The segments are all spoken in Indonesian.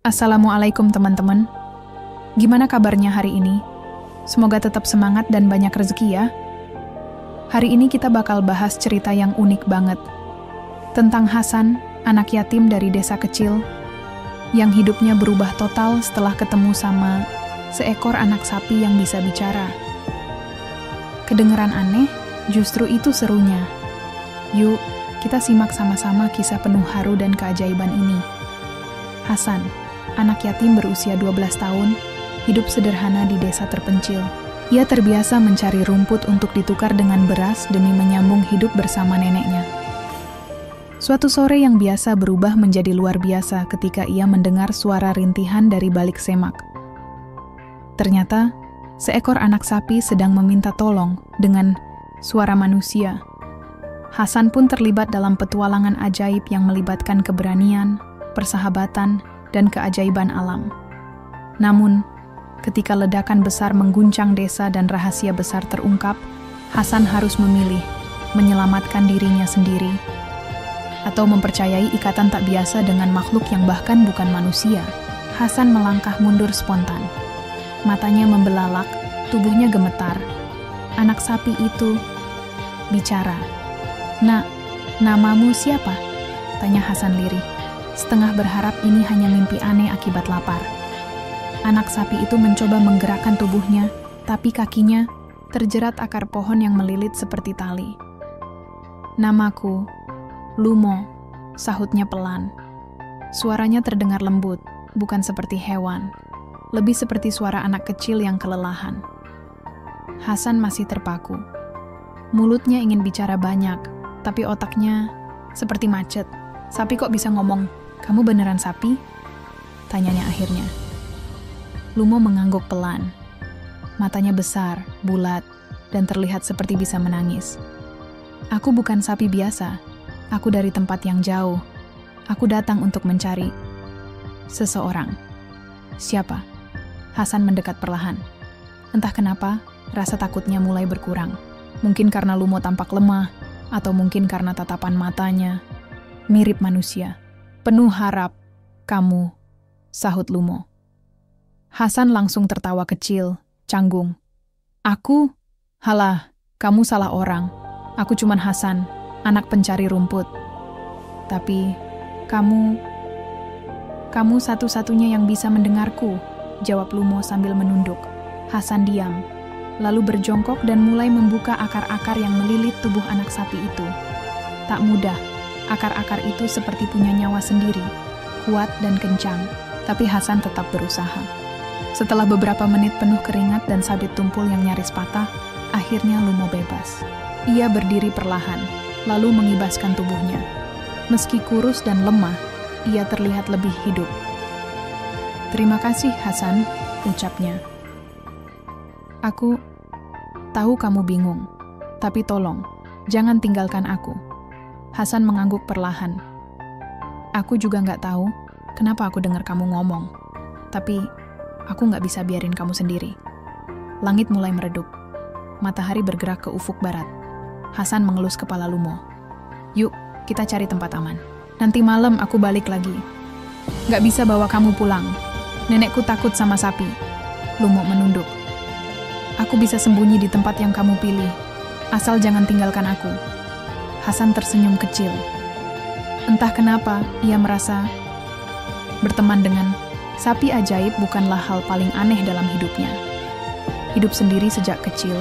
Assalamualaikum teman-teman. Gimana kabarnya hari ini? Semoga tetap semangat dan banyak rezeki ya. Hari ini kita bakal bahas cerita yang unik banget. Tentang Hasan, anak yatim dari desa kecil, yang hidupnya berubah total setelah ketemu sama seekor anak sapi yang bisa bicara. Kedengeran aneh, justru itu serunya. Yuk, kita simak sama-sama kisah penuh haru dan keajaiban ini. Hasan, anak yatim berusia 12 tahun, hidup sederhana di desa terpencil. Ia terbiasa mencari rumput untuk ditukar dengan beras demi menyambung hidup bersama neneknya. Suatu sore yang biasa berubah menjadi luar biasa ketika ia mendengar suara rintihan dari balik semak. Ternyata, seekor anak sapi sedang meminta tolong dengan suara manusia. Hasan pun terlibat dalam petualangan ajaib yang melibatkan keberanian, persahabatan, dan keajaiban alam. Namun, ketika ledakan besar mengguncang desa dan rahasia besar terungkap, Hasan harus memilih menyelamatkan dirinya sendiri atau mempercayai ikatan tak biasa dengan makhluk yang bahkan bukan manusia. Hasan melangkah mundur spontan. Matanya membelalak, tubuhnya gemetar. Anak sapi itu bicara. "Nak, namamu siapa?" tanya Hasan lirih. Setengah berharap ini hanya mimpi aneh akibat lapar. Anak sapi itu mencoba menggerakkan tubuhnya, tapi kakinya terjerat akar pohon yang melilit seperti tali. "Namaku Lumo," sahutnya pelan. Suaranya terdengar lembut, bukan seperti hewan, lebih seperti suara anak kecil yang kelelahan. Hasan masih terpaku. Mulutnya ingin bicara banyak, tapi otaknya seperti macet. "Sapi kok bisa ngomong? Kamu beneran sapi?" tanyanya akhirnya. Lumo mengangguk pelan. Matanya besar, bulat, dan terlihat seperti bisa menangis. "Aku bukan sapi biasa. Aku dari tempat yang jauh. Aku datang untuk mencari seseorang." "Siapa?" Hasan mendekat perlahan. Entah kenapa, rasa takutnya mulai berkurang. Mungkin karena Lumo tampak lemah, atau mungkin karena tatapan matanya mirip manusia. "Penuh harap, kamu," sahut Lumo. Hasan langsung tertawa kecil, canggung. "Aku? Halah, kamu salah orang. Aku cuman Hasan, anak pencari rumput. Tapi, kamu satu-satunya yang bisa mendengarku," jawab Lumo sambil menunduk. Hasan diam, lalu berjongkok dan mulai membuka akar-akar yang melilit tubuh anak sapi itu. Tak mudah. Akar-akar itu seperti punya nyawa sendiri, kuat dan kencang, tapi Hasan tetap berusaha. Setelah beberapa menit penuh keringat dan sabit tumpul yang nyaris patah, akhirnya Lumo bebas. Ia berdiri perlahan, lalu mengibaskan tubuhnya. Meski kurus dan lemah, ia terlihat lebih hidup. "Terima kasih, Hasan," ucapnya. "Aku tahu kamu bingung, tapi tolong, jangan tinggalkan aku." Hasan mengangguk perlahan. "Aku juga nggak tahu kenapa aku dengar kamu ngomong. Tapi, aku nggak bisa biarin kamu sendiri." Langit mulai meredup. Matahari bergerak ke ufuk barat. Hasan mengelus kepala Lumo. "Yuk, kita cari tempat aman. Nanti malam aku balik lagi. Nggak bisa bawa kamu pulang. Nenekku takut sama sapi." Lumo menunduk. "Aku bisa sembunyi di tempat yang kamu pilih. Asal jangan tinggalkan aku." Hasan tersenyum kecil. Entah kenapa, ia merasa berteman dengan sapi ajaib bukanlah hal paling aneh dalam hidupnya. Hidup sendiri sejak kecil,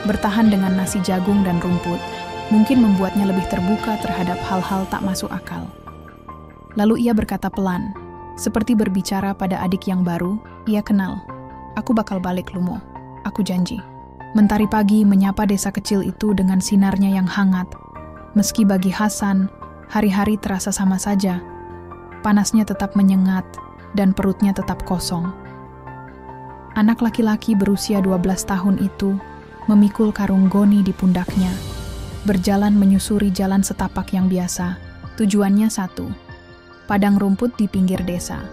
bertahan dengan nasi jagung dan rumput, mungkin membuatnya lebih terbuka terhadap hal-hal tak masuk akal. Lalu ia berkata pelan, seperti berbicara pada adik yang baru, ia kenal. "Aku bakal balik, Lumo. Aku janji." Mentari pagi menyapa desa kecil itu dengan sinarnya yang hangat. Meski bagi Hasan, hari-hari terasa sama saja. Panasnya tetap menyengat, dan perutnya tetap kosong. Anak laki-laki berusia 12 tahun itu memikul karung goni di pundaknya, berjalan menyusuri jalan setapak yang biasa. Tujuannya satu, padang rumput di pinggir desa.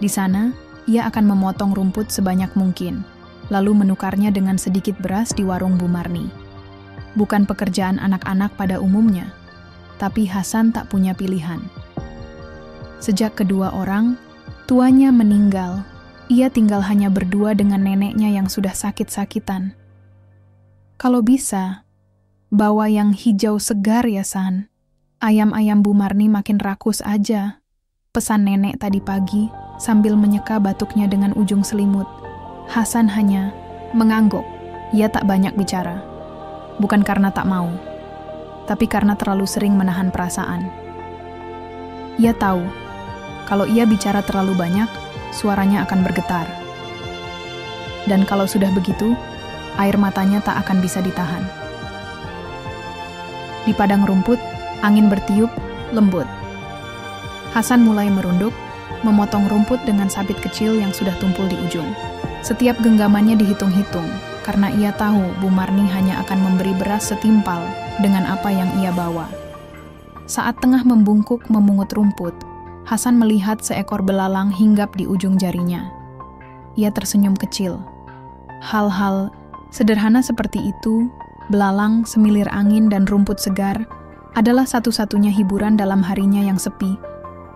Di sana, ia akan memotong rumput sebanyak mungkin, lalu menukarnya dengan sedikit beras di warung Bu Marni. Bukan pekerjaan anak-anak pada umumnya, tapi Hasan tak punya pilihan. Sejak kedua orang, Tuanya meninggal. Ia tinggal hanya berdua dengan neneknya yang sudah sakit-sakitan. Kalau bisa, bawa yang hijau segar ya, San. Ayam-ayam Bu Marni makin rakus aja. Pesan nenek tadi pagi sambil menyeka batuknya dengan ujung selimut. Hasan hanya mengangguk. Ia tak banyak bicara. Bukan karena tak mau, tapi karena terlalu sering menahan perasaan. Ia tahu, kalau ia bicara terlalu banyak, suaranya akan bergetar. Dan kalau sudah begitu, air matanya tak akan bisa ditahan. Di padang rumput, angin bertiup, lembut. Hasan mulai merunduk, memotong rumput dengan sabit kecil yang sudah tumpul di ujung. Setiap genggamannya dihitung-hitung, karena ia tahu Bu Marni hanya akan memberi beras setimpal dengan apa yang ia bawa. Saat tengah membungkuk memungut rumput, Hasan melihat seekor belalang hinggap di ujung jarinya. Ia tersenyum kecil. Hal-hal sederhana seperti itu, belalang, semilir angin, dan rumput segar, adalah satu-satunya hiburan dalam harinya yang sepi.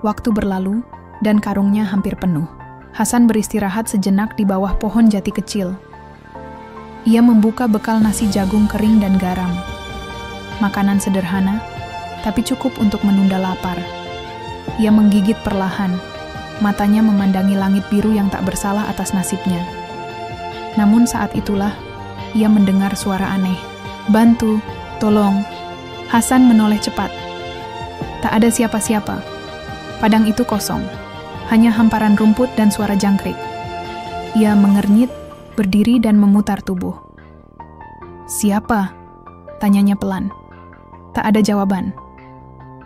Waktu berlalu, dan karungnya hampir penuh. Hasan beristirahat sejenak di bawah pohon jati kecil. Ia membuka bekal nasi jagung kering dan garam. Makanan sederhana, tapi cukup untuk menunda lapar. Ia menggigit perlahan, matanya memandangi langit biru yang tak bersalah atas nasibnya. Namun saat itulah, ia mendengar suara aneh. "Bantu, tolong." Hasan menoleh cepat. Tak ada siapa-siapa. Padang itu kosong, hanya hamparan rumput dan suara jangkrik. Ia mengernyit, berdiri dan memutar tubuh. "Siapa?" tanyanya pelan. Tak ada jawaban.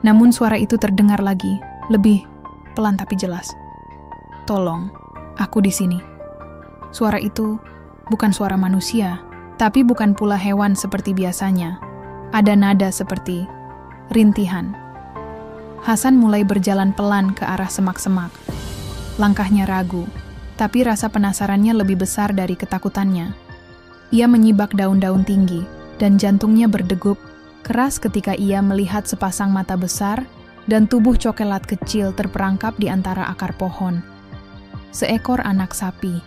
Namun suara itu terdengar lagi, lebih pelan tapi jelas. "Tolong, aku di sini." Suara itu bukan suara manusia, tapi bukan pula hewan seperti biasanya. Ada nada seperti rintihan. Hasan mulai berjalan pelan ke arah semak-semak. Langkahnya ragu, tapi rasa penasarannya lebih besar dari ketakutannya. Ia menyibak daun-daun tinggi, dan jantungnya berdegup keras ketika ia melihat sepasang mata besar dan tubuh cokelat kecil terperangkap di antara akar pohon. Seekor anak sapi.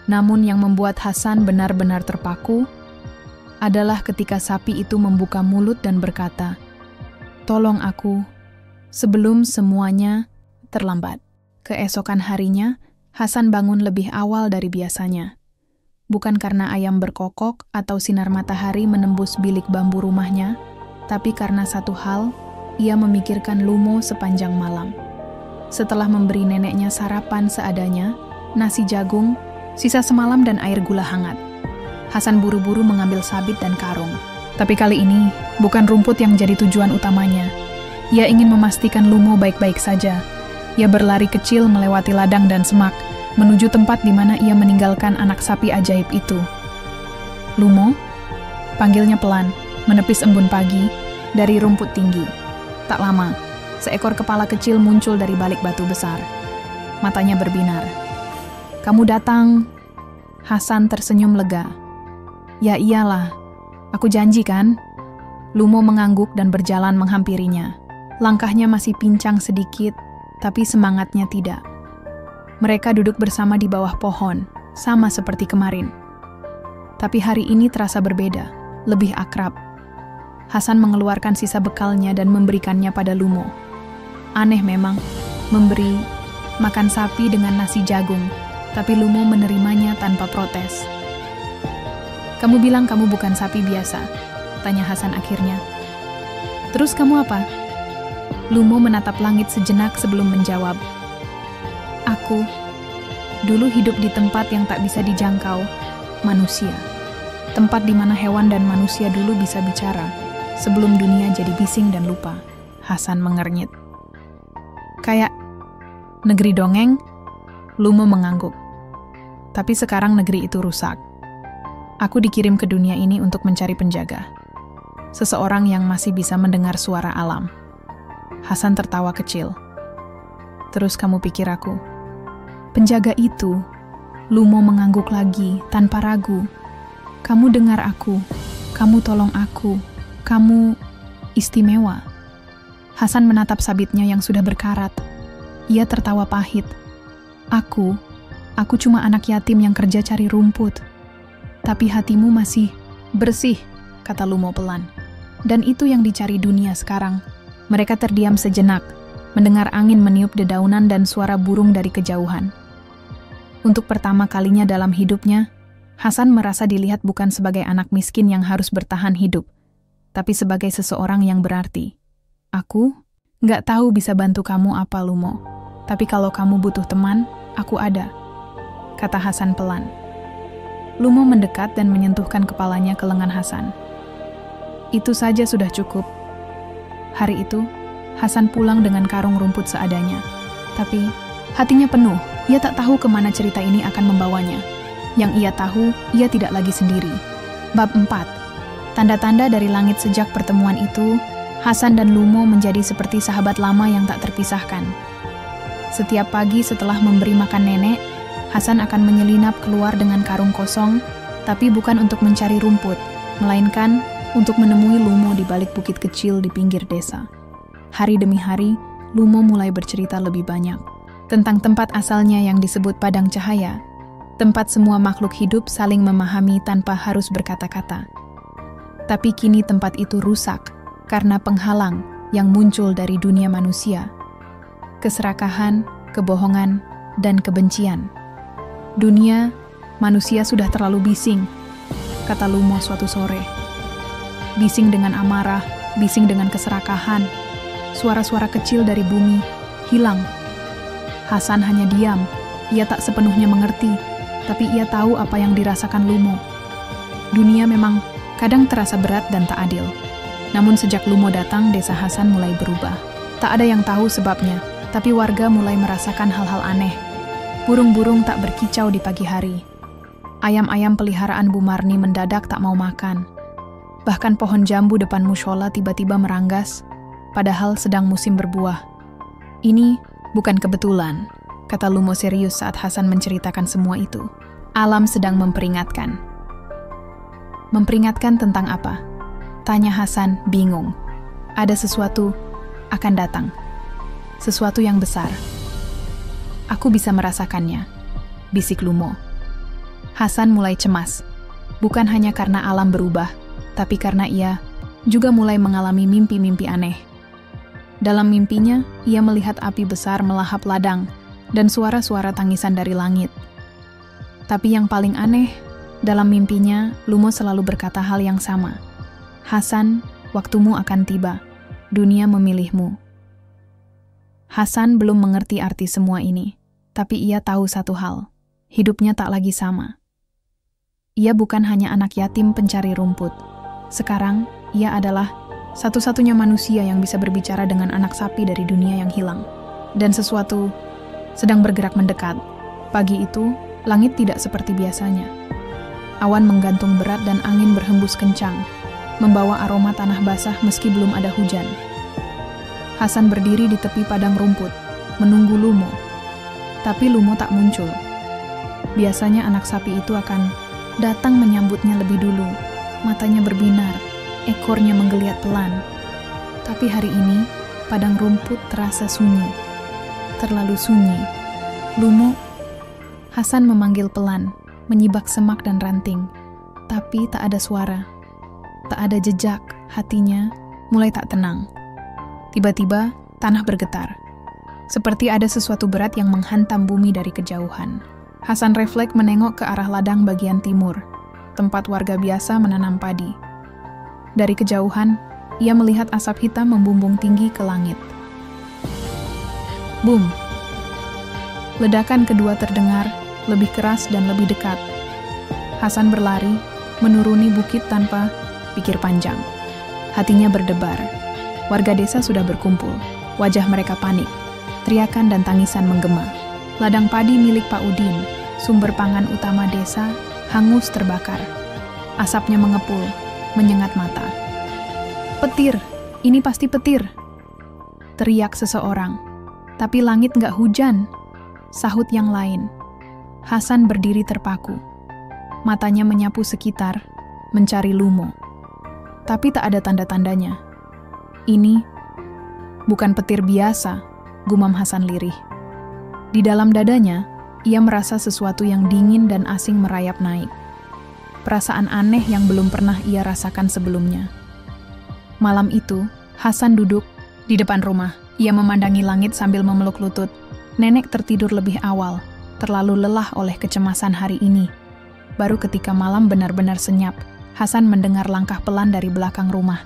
Namun yang membuat Hasan benar-benar terpaku adalah ketika sapi itu membuka mulut dan berkata, "Tolong aku," sebelum semuanya terlambat. Keesokan harinya, Hasan bangun lebih awal dari biasanya. Bukan karena ayam berkokok atau sinar matahari menembus bilik bambu rumahnya, tapi karena satu hal, ia memikirkan Lumo sepanjang malam. Setelah memberi neneknya sarapan seadanya, nasi jagung, sisa semalam dan air gula hangat, Hasan buru-buru mengambil sabit dan karung. Tapi kali ini, bukan rumput yang jadi tujuan utamanya. Ia ingin memastikan Lumo baik-baik saja. Ia berlari kecil melewati ladang dan semak, menuju tempat di mana ia meninggalkan anak sapi ajaib itu. "Lumo?" panggilnya pelan, menepis embun pagi dari rumput tinggi. Tak lama, seekor kepala kecil muncul dari balik batu besar. Matanya berbinar. "Kamu datang?" Hasan tersenyum lega. "Ya iyalah, aku janji kan?" Lumo mengangguk dan berjalan menghampirinya. Langkahnya masih pincang sedikit, tapi semangatnya tidak. Mereka duduk bersama di bawah pohon, sama seperti kemarin. Tapi hari ini terasa berbeda, lebih akrab. Hasan mengeluarkan sisa bekalnya dan memberikannya pada Lumo. Aneh memang, memberi makan sapi dengan nasi jagung, tapi Lumo menerimanya tanpa protes. "Kamu bilang kamu bukan sapi biasa?" tanya Hasan akhirnya. "Terus kamu apa?" Lumo menatap langit sejenak sebelum menjawab. "Aku dulu hidup di tempat yang tak bisa dijangkau, manusia. Tempat di mana hewan dan manusia dulu bisa bicara, sebelum dunia jadi bising dan lupa." Hasan mengernyit. "Kayak negeri dongeng?" Lumo mengangguk. "Tapi sekarang negeri itu rusak. Aku dikirim ke dunia ini untuk mencari penjaga. Seseorang yang masih bisa mendengar suara alam." Hasan tertawa kecil. "Terus kamu pikir aku?" "Penjaga itu," Lumo mengangguk lagi tanpa ragu. "Kamu dengar aku, kamu tolong aku, kamu istimewa." Hasan menatap sabitnya yang sudah berkarat. Ia tertawa pahit. Aku cuma anak yatim yang kerja cari rumput. Tapi hatimu masih bersih, kata Lumo pelan. Dan itu yang dicari dunia sekarang. Mereka terdiam sejenak, mendengar angin meniup dedaunan dan suara burung dari kejauhan. Untuk pertama kalinya dalam hidupnya, Hasan merasa dilihat bukan sebagai anak miskin yang harus bertahan hidup, tapi sebagai seseorang yang berarti. Aku nggak tahu bisa bantu kamu apa, Lumo. Tapi kalau kamu butuh teman, aku ada, kata Hasan pelan. Lumo mendekat dan menyentuhkan kepalanya ke lengan Hasan. Itu saja sudah cukup. Hari itu, Hasan pulang dengan karung rumput seadanya. Tapi, hatinya penuh. Ia tak tahu kemana cerita ini akan membawanya. Yang ia tahu, ia tidak lagi sendiri. Bab 4. Tanda-tanda dari langit sejak pertemuan itu, Hasan dan Lumo menjadi seperti sahabat lama yang tak terpisahkan. Setiap pagi setelah memberi makan nenek, Hasan akan menyelinap keluar dengan karung kosong, tapi bukan untuk mencari rumput, melainkan untuk menemui Lumo di balik bukit kecil di pinggir desa. Hari demi hari, Lumo mulai bercerita lebih banyak tentang tempat asalnya yang disebut Padang Cahaya, tempat semua makhluk hidup saling memahami tanpa harus berkata-kata. Tapi kini tempat itu rusak karena penghalang yang muncul dari dunia manusia. Keserakahan, kebohongan, dan kebencian. Dunia, manusia sudah terlalu bising, kata Lumo suatu sore. Bising dengan amarah, bising dengan keserakahan. Suara-suara kecil dari bumi hilang. Hasan hanya diam. Ia tak sepenuhnya mengerti, tapi ia tahu apa yang dirasakan Lumo. Dunia memang kadang terasa berat dan tak adil. Namun sejak Lumo datang, desa Hasan mulai berubah. Tak ada yang tahu sebabnya, tapi warga mulai merasakan hal-hal aneh. Burung-burung tak berkicau di pagi hari. Ayam-ayam peliharaan Bu Marni mendadak tak mau makan. Bahkan pohon jambu depan mushola tiba-tiba meranggas, padahal sedang musim berbuah. Ini bukan kebetulan, kata Lumo serius saat Hasan menceritakan semua itu. Alam sedang memperingatkan. Memperingatkan tentang apa? Tanya Hasan bingung. Ada sesuatu akan datang. Sesuatu yang besar. Aku bisa merasakannya, bisik Lumo. Hasan mulai cemas. Bukan hanya karena alam berubah, tapi karena ia juga mulai mengalami mimpi-mimpi aneh. Dalam mimpinya, ia melihat api besar melahap ladang dan suara-suara tangisan dari langit. Tapi yang paling aneh, dalam mimpinya, Lumo selalu berkata hal yang sama. Hasan, waktumu akan tiba. Dunia memilihmu. Hasan belum mengerti arti semua ini, tapi ia tahu satu hal. Hidupnya tak lagi sama. Ia bukan hanya anak yatim pencari rumput. Sekarang, ia adalah satu-satunya manusia yang bisa berbicara dengan anak sapi dari dunia yang hilang. Dan sesuatu sedang bergerak mendekat. Pagi itu, langit tidak seperti biasanya. Awan menggantung berat dan angin berhembus kencang, membawa aroma tanah basah meski belum ada hujan. Hasan berdiri di tepi padang rumput, menunggu Lumo. Tapi Lumo tak muncul. Biasanya anak sapi itu akan datang menyambutnya lebih dulu. Matanya berbinar, ekornya menggeliat pelan. Tapi hari ini, padang rumput terasa sunyi. Terlalu sunyi. Lumo. Hasan memanggil pelan, menyibak semak dan ranting. Tapi tak ada suara. Tak ada jejak, hatinya mulai tak tenang. Tiba-tiba, tanah bergetar. Seperti ada sesuatu berat yang menghantam bumi dari kejauhan. Hasan refleks menengok ke arah ladang bagian timur, tempat warga biasa menanam padi. Dari kejauhan, ia melihat asap hitam membumbung tinggi ke langit. Boom! Ledakan kedua terdengar, lebih keras dan lebih dekat. Hasan berlari, menuruni bukit tanpa pikir panjang. Hatinya berdebar. Warga desa sudah berkumpul. Wajah mereka panik. Teriakan dan tangisan menggema. Ladang padi milik Pak Udin, sumber pangan utama desa, hangus terbakar. Asapnya mengepul, menyengat mata. Petir! Ini pasti petir! Teriak seseorang. Tapi langit nggak hujan, sahut yang lain. Hasan berdiri terpaku. Matanya menyapu sekitar, mencari Lumo. Tapi tak ada tanda-tandanya. Ini bukan petir biasa, gumam Hasan lirih. Di dalam dadanya, Ia merasa sesuatu yang dingin dan asing merayap naik. Perasaan aneh yang belum pernah ia rasakan sebelumnya. Malam itu, Hasan duduk di depan rumah. Ia memandangi langit sambil memeluk lutut. Nenek tertidur lebih awal, terlalu lelah oleh kecemasan hari ini. Baru ketika malam benar-benar senyap, Hasan mendengar langkah pelan dari belakang rumah.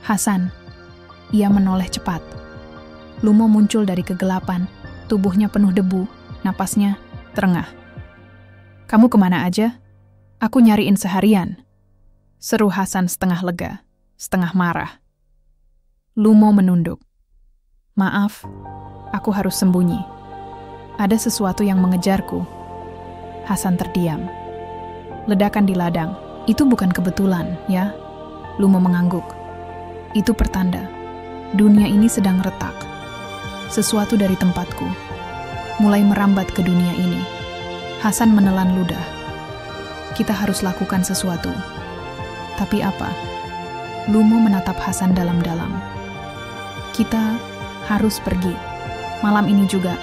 Hasan, ia menoleh cepat. Lumo muncul dari kegelapan, tubuhnya penuh debu, napasnya terengah. "Kamu kemana aja? Aku nyariin seharian," seru Hasan setengah lega, setengah marah. Lumo menunduk. "Maaf, aku harus sembunyi. Ada sesuatu yang mengejarku." Hasan terdiam. "Ledakan di ladang, itu bukan kebetulan, ya?" Lumo mengangguk. "Itu pertanda. Dunia ini sedang retak. Sesuatu dari tempatku mulai merambat ke dunia ini." Hasan menelan ludah. "Kita harus lakukan sesuatu." "Tapi apa?" Lumo menatap Hasan dalam-dalam. "Kita harus pergi. Malam ini juga.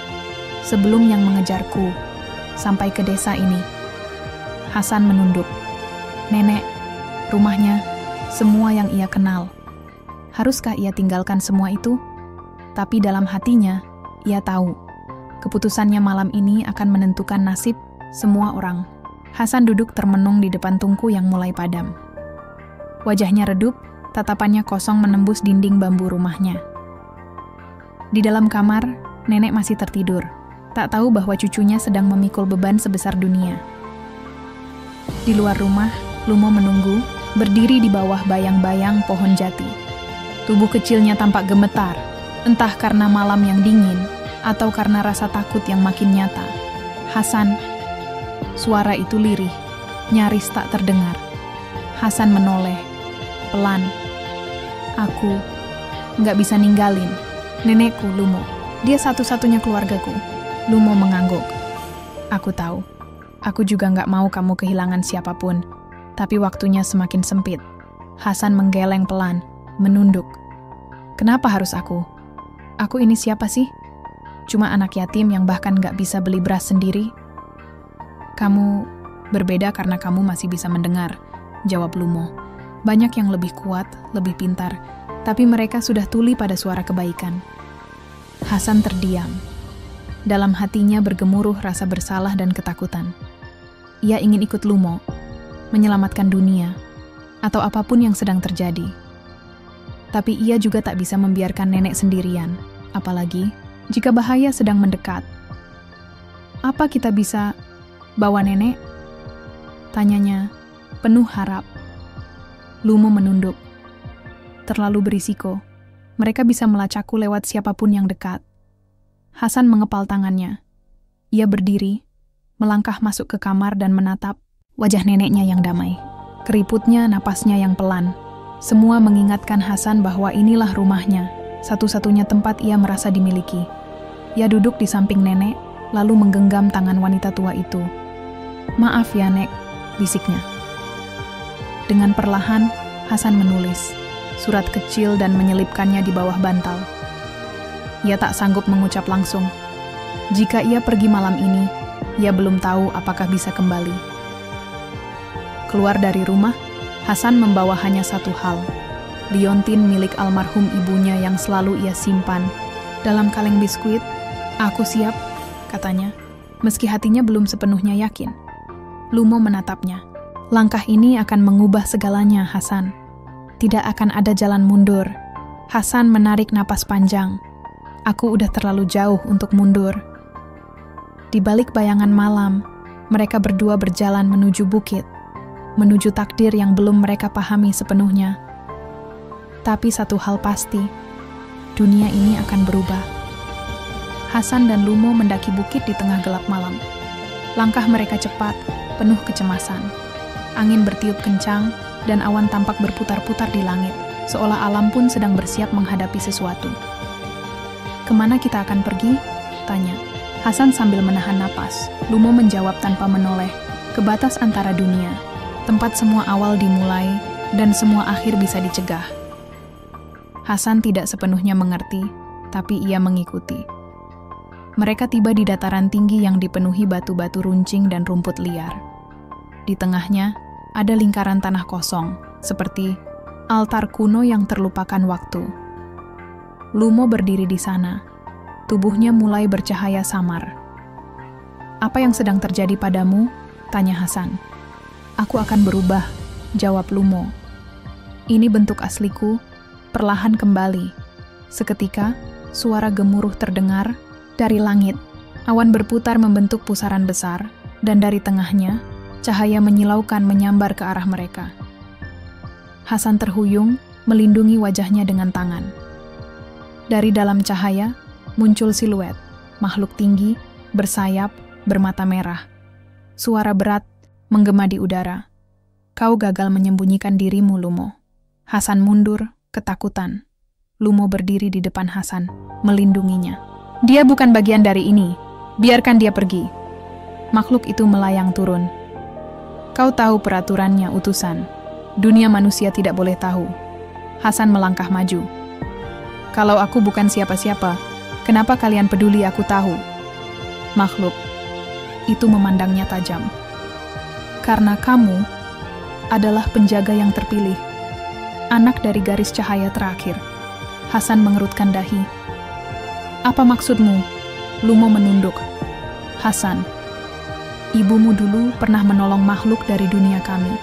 Sebelum yang mengejarku sampai ke desa ini." Hasan menunduk. Nenek, rumahnya, semua yang ia kenal. Haruskah ia tinggalkan semua itu? Tapi dalam hatinya, ia tahu keputusannya malam ini akan menentukan nasib semua orang. Hasan duduk termenung di depan tungku yang mulai padam. Wajahnya redup, tatapannya kosong menembus dinding bambu rumahnya. Di dalam kamar, nenek masih tertidur, tak tahu bahwa cucunya sedang memikul beban sebesar dunia. Di luar rumah, Lumo menunggu, berdiri di bawah bayang-bayang pohon jati. Tubuh kecilnya tampak gemetar, entah karena malam yang dingin, atau karena rasa takut yang makin nyata. "Hasan," suara itu lirih, nyaris tak terdengar. Hasan menoleh, pelan. "Aku nggak bisa ninggalin nenekku, Lumo. Dia satu-satunya keluargaku." Lumo mengangguk. "Aku tahu. Aku juga nggak mau kamu kehilangan siapapun. Tapi waktunya semakin sempit." Hasan menggeleng pelan, menunduk. "Kenapa harus aku? Aku ini siapa sih? Cuma anak yatim yang bahkan nggak bisa beli beras sendiri." "Kamu berbeda karena kamu masih bisa mendengar," jawab Lumo. "Banyak yang lebih kuat, lebih pintar, tapi mereka sudah tuli pada suara kebaikan." Hasan terdiam. Dalam hatinya bergemuruh rasa bersalah dan ketakutan. Ia ingin ikut Lumo, menyelamatkan dunia, atau apapun yang sedang terjadi. Tapi ia juga tak bisa membiarkan nenek sendirian, apalagi jika bahaya sedang mendekat. "Apa kita bisa bawa nenek?" tanyanya, penuh harap. Lumo menunduk. "Terlalu berisiko. Mereka bisa melacakku lewat siapapun yang dekat." Hasan mengepal tangannya. Ia berdiri, melangkah masuk ke kamar dan menatap wajah neneknya yang damai. Keriputnya, napasnya yang pelan. Semua mengingatkan Hasan bahwa inilah rumahnya, satu-satunya tempat ia merasa dimiliki. Ia duduk di samping nenek, lalu menggenggam tangan wanita tua itu. "Maaf ya, Nek," bisiknya. Dengan perlahan, Hasan menulis surat kecil dan menyelipkannya di bawah bantal. Ia tak sanggup mengucap langsung. Jika ia pergi malam ini, ia belum tahu apakah bisa kembali. Keluar dari rumah, Hasan membawa hanya satu hal, liontin milik almarhum ibunya yang selalu ia simpan dalam kaleng biskuit. "Aku siap," katanya, meski hatinya belum sepenuhnya yakin. Lumo menatapnya. "Langkah ini akan mengubah segalanya, Hasan. Tidak akan ada jalan mundur." Hasan menarik napas panjang. "Aku udah terlalu jauh untuk mundur." Di balik bayangan malam, mereka berdua berjalan menuju bukit, menuju takdir yang belum mereka pahami sepenuhnya. Tapi satu hal pasti, dunia ini akan berubah. Hasan dan Lumo mendaki bukit di tengah gelap malam. Langkah mereka cepat, penuh kecemasan. Angin bertiup kencang, dan awan tampak berputar-putar di langit, seolah alam pun sedang bersiap menghadapi sesuatu. "Kemana kita akan pergi?" tanya Hasan sambil menahan napas. Lumo menjawab tanpa menoleh, "Ke batas antara dunia, tempat semua awal dimulai dan semua akhir bisa dicegah." Hasan tidak sepenuhnya mengerti, tapi ia mengikuti. Mereka tiba di dataran tinggi yang dipenuhi batu-batu runcing dan rumput liar. Di tengahnya, ada lingkaran tanah kosong, seperti altar kuno yang terlupakan waktu. Lumo berdiri di sana. Tubuhnya mulai bercahaya samar. "Apa yang sedang terjadi padamu?" tanya Hasan. "Aku akan berubah," jawab Lumo. "Ini bentuk asliku, perlahan kembali." Seketika, suara gemuruh terdengar dari langit. Awan berputar membentuk pusaran besar, dan dari tengahnya, cahaya menyilaukan menyambar ke arah mereka. Hasan terhuyung, melindungi wajahnya dengan tangan. Dari dalam cahaya, muncul siluet, makhluk tinggi, bersayap, bermata merah. Suara berat menggema di udara. "Kau gagal menyembunyikan dirimu, Lumo." Hasan mundur, ketakutan. Lumo berdiri di depan Hasan, melindunginya. "Dia bukan bagian dari ini. Biarkan dia pergi." Makhluk itu melayang turun. "Kau tahu peraturannya, utusan. Dunia manusia tidak boleh tahu." Hasan melangkah maju. "Kalau aku bukan siapa-siapa, kenapa kalian peduli aku tahu?" Makhluk itu memandangnya tajam. "Karena kamu adalah penjaga yang terpilih, anak dari garis cahaya terakhir." Hasan mengerutkan dahi. "Apa maksudmu?" Lumo menunduk. "Hasan, ibumu dulu pernah menolong makhluk dari dunia kami.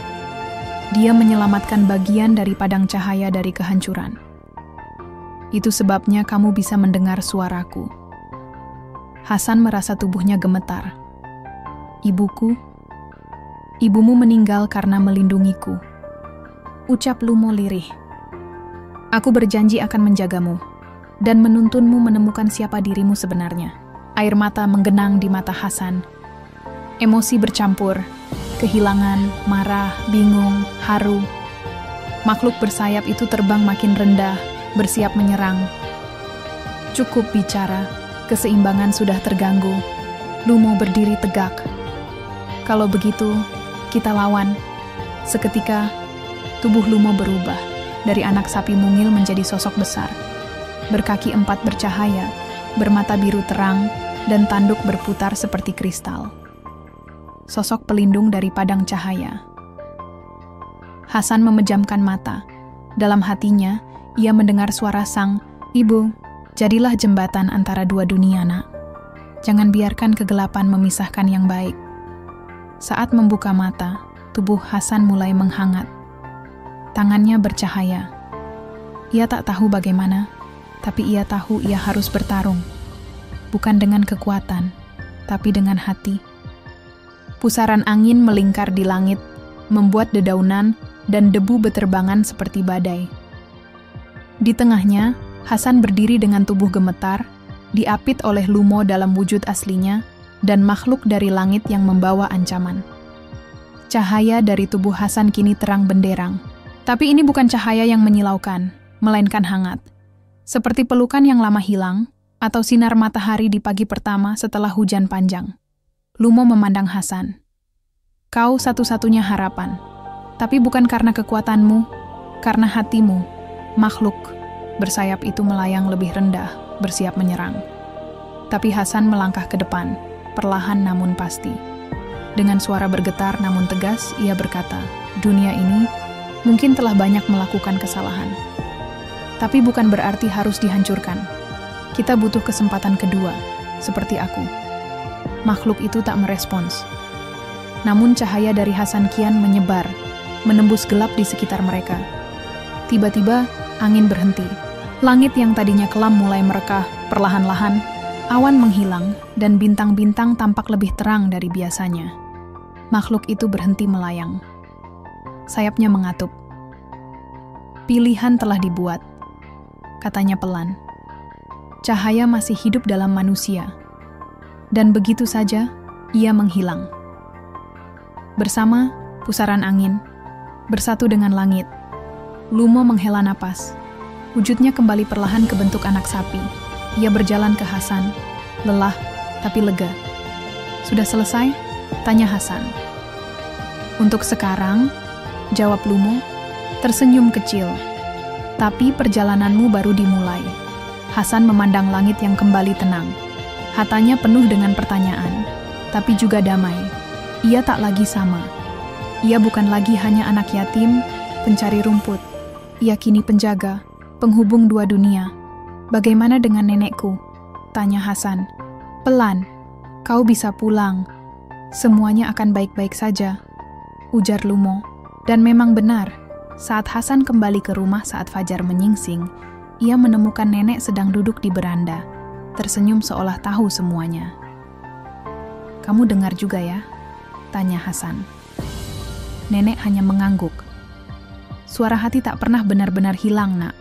Dia menyelamatkan bagian dari padang cahaya dari kehancuran. Itu sebabnya kamu bisa mendengar suaraku." Hasan merasa tubuhnya gemetar. Ibumu meninggal karena melindungiku," ucap Lumo lirih. "Aku berjanji akan menjagamu dan menuntunmu menemukan siapa dirimu sebenarnya." Air mata menggenang di mata Hasan. Emosi bercampur, kehilangan, marah, bingung, haru. Makhluk bersayap itu terbang makin rendah, bersiap menyerang. "Cukup bicara, keseimbangan sudah terganggu." Lumo berdiri tegak. "Kalau begitu, kita lawan." Seketika, tubuh Lumo berubah, dari anak sapi mungil menjadi sosok besar. Berkaki 4 bercahaya, bermata biru terang, dan tanduk berputar seperti kristal. Sosok pelindung dari padang cahaya. Hasan memejamkan mata. Dalam hatinya, ia mendengar suara sang, "Ibu, jadilah jembatan antara dua dunia, nak. Jangan biarkan kegelapan memisahkan yang baik." Saat membuka mata, tubuh Hasan mulai menghangat. Tangannya bercahaya. Ia tak tahu bagaimana, tapi ia tahu ia harus bertarung. Bukan dengan kekuatan, tapi dengan hati. Pusaran angin melingkar di langit, membuat dedaunan dan debu beterbangan seperti badai. Di tengahnya, Hasan berdiri dengan tubuh gemetar, diapit oleh Lumo dalam wujud aslinya, dan makhluk dari langit yang membawa ancaman. Cahaya dari tubuh Hasan kini terang benderang. Tapi ini bukan cahaya yang menyilaukan, melainkan hangat. Seperti pelukan yang lama hilang, atau sinar matahari di pagi pertama setelah hujan panjang. Lumo memandang Hasan. "Kau satu-satunya harapan. Tapi bukan karena kekuatanmu, karena hatimu." Makhluk bersayap itu melayang lebih rendah, bersiap menyerang. Tapi Hasan melangkah ke depan, perlahan namun pasti. Dengan suara bergetar namun tegas, ia berkata, "Dunia ini mungkin telah banyak melakukan kesalahan. Tapi bukan berarti harus dihancurkan. Kita butuh kesempatan kedua, seperti aku." Makhluk itu tak merespons. Namun cahaya dari Hasan kian menyebar, menembus gelap di sekitar mereka. Tiba-tiba, angin berhenti. Langit yang tadinya kelam mulai merekah, perlahan-lahan, awan menghilang, dan bintang-bintang tampak lebih terang dari biasanya. Makhluk itu berhenti melayang. Sayapnya mengatup. "Pilihan telah dibuat," katanya pelan. "Cahaya masih hidup dalam manusia." Dan begitu saja, ia menghilang. Bersama pusaran angin, bersatu dengan langit, Lumo menghela napas. Wujudnya kembali perlahan ke bentuk anak sapi. Ia berjalan ke Hasan, lelah tapi lega. "Sudah selesai?" tanya Hasan. "Untuk sekarang," jawab Lumo, tersenyum kecil. "Tapi perjalananmu baru dimulai." Hasan memandang langit yang kembali tenang. Hatanya penuh dengan pertanyaan, tapi juga damai. Ia tak lagi sama. Ia bukan lagi hanya anak yatim, pencari rumput. Ia kini penjaga, penghubung dua dunia. Bagaimana dengan nenekku? Tanya Hasan. Pelan, kau bisa pulang. Semuanya akan baik-baik saja, ujar Lumo. Dan memang benar, saat Hasan kembali ke rumah saat fajar menyingsing, ia menemukan nenek sedang duduk di beranda, tersenyum seolah tahu semuanya. Kamu dengar juga ya? Tanya Hasan. Nenek hanya mengangguk. Suara hati tak pernah benar-benar hilang, nak.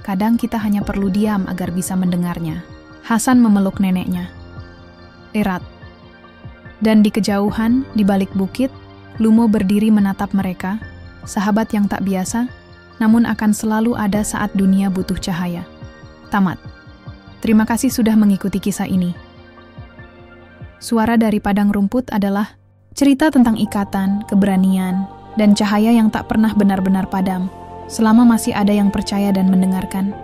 Kadang kita hanya perlu diam agar bisa mendengarnya. Hasan memeluk neneknya. Erat. Dan di kejauhan, di balik bukit, Lumo berdiri menatap mereka, sahabat yang tak biasa, namun akan selalu ada saat dunia butuh cahaya. Tamat. Terima kasih sudah mengikuti kisah ini. Suara dari padang rumput adalah cerita tentang ikatan, keberanian, dan cahaya yang tak pernah benar-benar padam, selama masih ada yang percaya dan mendengarkan.